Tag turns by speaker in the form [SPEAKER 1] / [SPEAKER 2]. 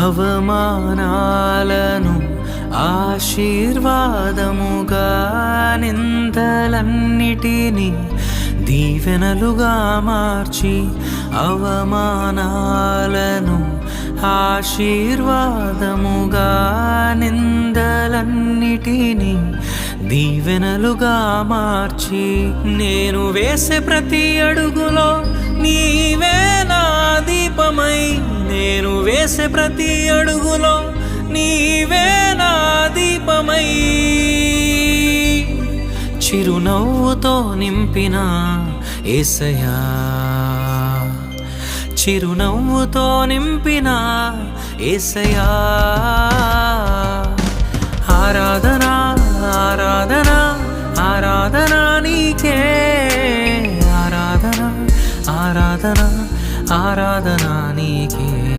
[SPEAKER 1] అవమానాలను ఆశీర్వాదముగా, నిందలన్నిటినీ దీవెనలుగా మార్చి, అవమానాలను ఆశీర్వాదముగా, నిందలన్నిటినీ దీవెనలుగా మార్చి, నేను వేసే ప్రతి అడుగులో నీవే నా దీపమై, నేను వేసే ప్రతి అడుగులో నీవే నా దీపమై, చిరునవ్వుతో నింపిన యేసయ్యా, చిరునవ్వుతో నింపిన యేసయ్యా. ఆరాధన ఆరాధన ఆరాధన నీకే, ఆరాధన ఆరాధన ఆరాధన నీకే.